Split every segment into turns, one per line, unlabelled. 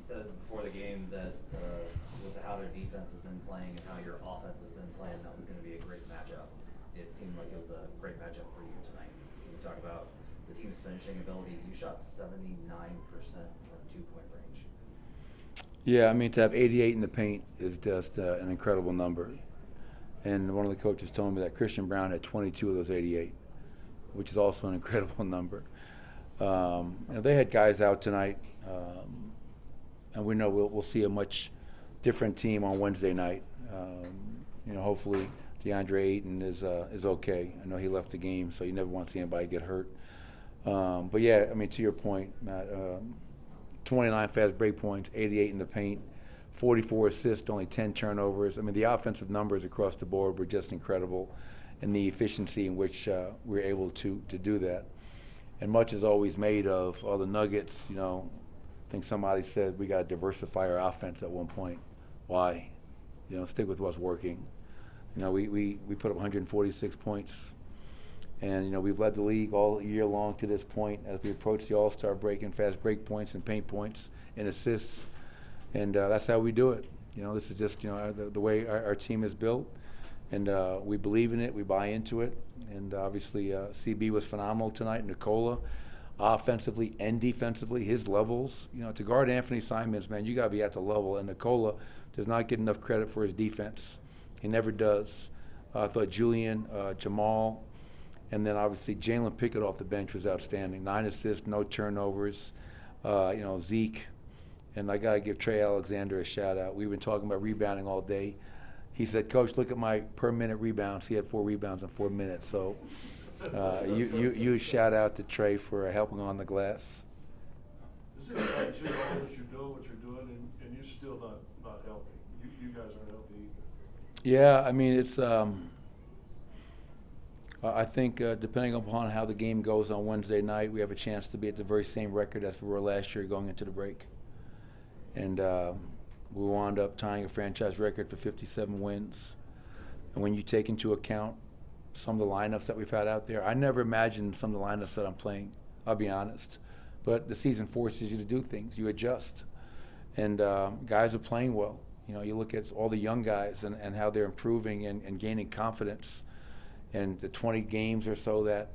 said before the game that with how their defense has been playing and how your offense has been playing, that was going to be a great matchup. It seemed like it was a great matchup for you tonight. When you talk about the team's finishing ability, you shot 79% from 2-point range.
Yeah, I mean, to have 88 in the paint is just an incredible number. And one of the coaches told me that Christian Braun had 22 of those 88, which is also an incredible number. They had guys out tonight, and we know we'll see a much different team on Wednesday night. Hopefully DeAndre Ayton is okay. I know he left the game, so you never want to see anybody get hurt. But yeah, I mean, to your point, Matt, 29 fast break points, 88 in the paint, 44 assists, only 10 turnovers. I mean, the offensive numbers across the board were just incredible, and the efficiency in which we were able to do that. And much is always made of all the nuggets. I think somebody said we got to diversify our offense at one point. Why? Stick with what's working. We put up 146 points, and we've led the league all year long to this point as we approach the All-Star break in fast break points and paint points and assists, and that's how we do it. This is just the way our team is built, and we believe in it, we buy into it, and obviously CB was phenomenal tonight. Nikola, offensively and defensively, his levels. To guard Anthony Simons, man, you got to be at the level, and Nikola does not get enough credit for his defense. He never does. I thought Julian, Jamal, and then obviously Jaylen Pickett off the bench was outstanding. 9 assists, no turnovers. Zeke, and I got to give Trey Alexander a shout out. We've been talking about rebounding all day. He said, "Coach, look at my per minute rebounds." He had 4 rebounds in 4 minutes. So you shout out to Trey for helping on the glass.
This is like you know what you're doing, and you're still not healthy. You guys aren't healthy either.
Yeah, I mean, it's I think depending upon how the game goes on Wednesday night, we have a chance to be at the very same record as we were last year going into the break. And we wound up tying a franchise record for 57 wins. And when you take into account some of the lineups that we've had out there, I never imagined some of the lineups that I'm playing, I'll be honest. But the season forces you to do things. You adjust. And guys are playing well. You look at all the young guys and how they're improving and gaining confidence. And the 20 games or so that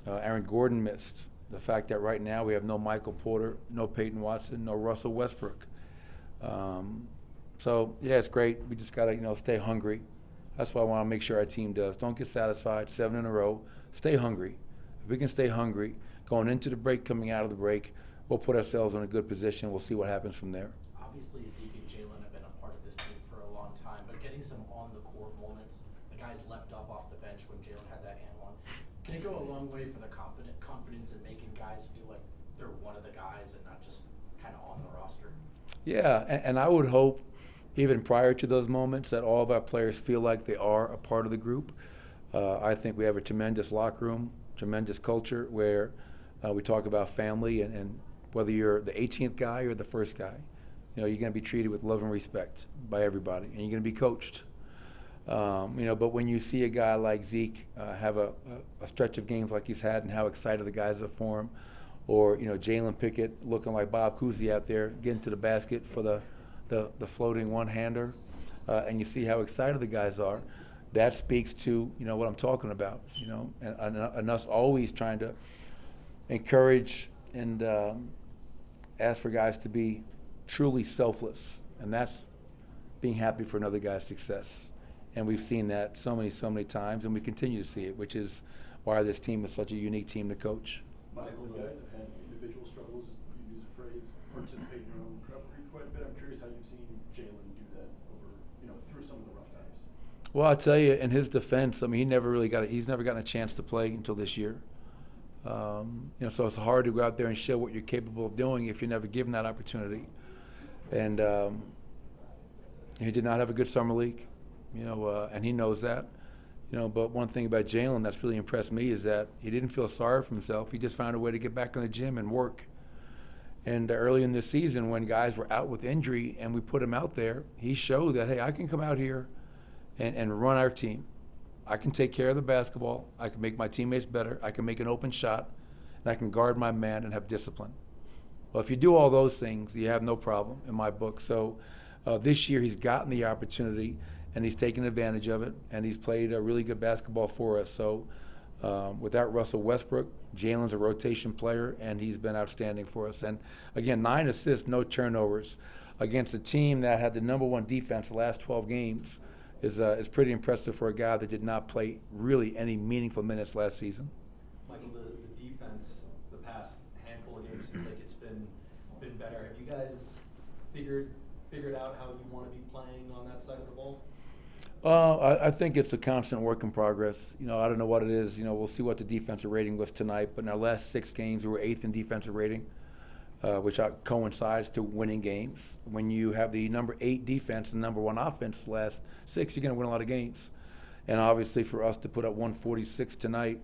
Aaron Gordon missed, the fact that right now we have no Michael Porter, no Peyton Watson, no Russell Westbrook. So, yeah, it's great. We just got to, stay hungry. That's what I want to make sure our team does. Don't get satisfied, 7 in a row. Stay hungry. If we can stay hungry, going into the break, coming out of the break, we'll put ourselves in a good position. We'll see what happens from there.
Obviously, Zeke and Jaylen have been a part of this team for a long time, but getting some on-the-court moments, the guys leapt up off the bench when Jaylen had that and one. Can it go a long way for the confidence in making guys feel like they're one of the guys and not just kind of on the roster?
Yeah, and I would hope, even prior to those moments, that all of our players feel like they are a part of the group. I think we have a tremendous locker room, tremendous culture where we talk about family, and whether you're the 18th guy or the first guy, you're going to be treated with love and respect by everybody, and you're going to be coached. But when you see a guy like Zeke have a stretch of games like he's had and how excited the guys are for him, or Jaylen Pickett looking like Bob Cousy out there getting to the basket for the floating one-hander, and you see how excited the guys are, that speaks to what I'm talking about. And us always trying to encourage and ask for guys to be truly selfless, and that's being happy for another guy's success. And we've seen that so many times, and we continue to see it, which is why this team is such a unique team to coach.
Michael, you guys have had individual struggles. You use a phrase, participate in your own recovery quite a bit. I'm curious how you've seen Jaylen do that over, through some of the rough times.
Well, I'll tell you, in his defense, I mean, he's never gotten a chance to play until this year. So it's hard to go out there and show what you're capable of doing if you're never given that opportunity. And he did not have a good summer league, and he knows that. But one thing about Jaylen that's really impressed me is that he didn't feel sorry for himself. He just found a way to get back in the gym and work. And early in this season, when guys were out with injury and we put him out there, he showed that, hey, I can come out here and run our team. I can take care of the basketball. I can make my teammates better. I can make an open shot, and I can guard my man and have discipline. Well, if you do all those things, you have no problem in my book. So this year he's gotten the opportunity, and he's taken advantage of it, and he's played a really good basketball for us. So without Russell Westbrook, Jaylen's a rotation player, and he's been outstanding for us. And again, 9 assists, no turnovers, against a team that had the #1 defense the last 12 games is pretty impressive for a guy that did not play really any meaningful minutes last season.
Michael, the defense the past handful of games seems like it's been better. Have you guys figured out how you want to be playing on that side of the ball?
I think it's a constant work in progress. I don't know what it is. We'll see what the defensive rating was tonight. But in our last 6 games, we were 8th in defensive rating, which coincides to winning games. When you have the number 8 defense and '1 offense the last 6, you're going to win a lot of games. And obviously for us to put up 146 tonight,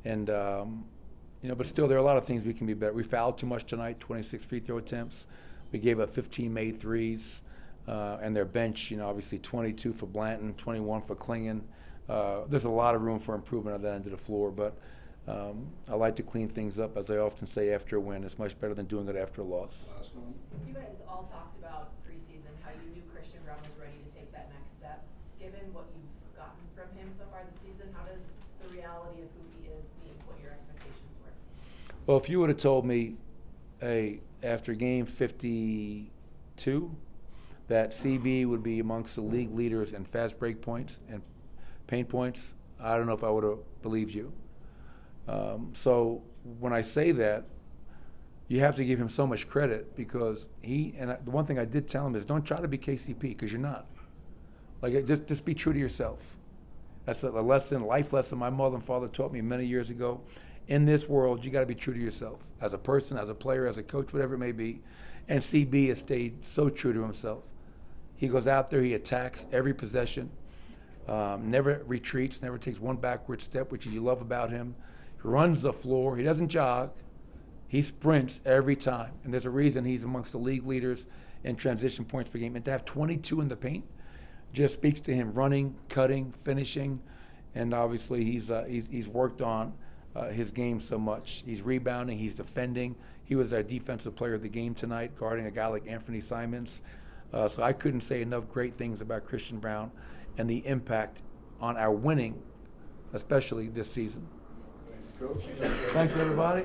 and but still there are a lot of things we can be better. We fouled too much tonight, 26 free throw attempts. We gave up 15 made threes. And their bench, obviously 22 for Blanton, 21 for Klingon. There's a lot of room for improvement on that end of the floor, but I like to clean things up, as I often say after a win. It's much better than doing it after a loss.
Last one.
You guys all talked about preseason, how you knew Christian Braun was ready to take that next step. Given what you've gotten from him so far this season, how does the reality of who he is meet what your expectations were?
Well, if you would have told me, after game 52, that CB would be amongst the league leaders in fast break points and paint points, I don't know if I would have believed you. So when I say that, you have to give him so much credit, because the one thing I did tell him is, don't try to be KCP, because you're not. Just be true to yourself. That's a life lesson my mother and father taught me many years ago. In this world, you got to be true to yourself, as a person, as a player, as a coach, whatever it may be. And CB has stayed so true to himself. He goes out there, he attacks every possession, never retreats, never takes one backward step, which you love about him. He runs the floor. He doesn't jog. He sprints every time. And there's a reason he's amongst the league leaders in transition points per game. And to have 22 in the paint just speaks to him running, cutting, finishing. And obviously he's worked on his game so much. He's rebounding. He's defending. He was our defensive player of the game tonight, guarding a guy like Anthony Simons. So I couldn't say enough great things about Christian Braun and the impact on our winning, especially this season.
Coach.
Thanks, everybody.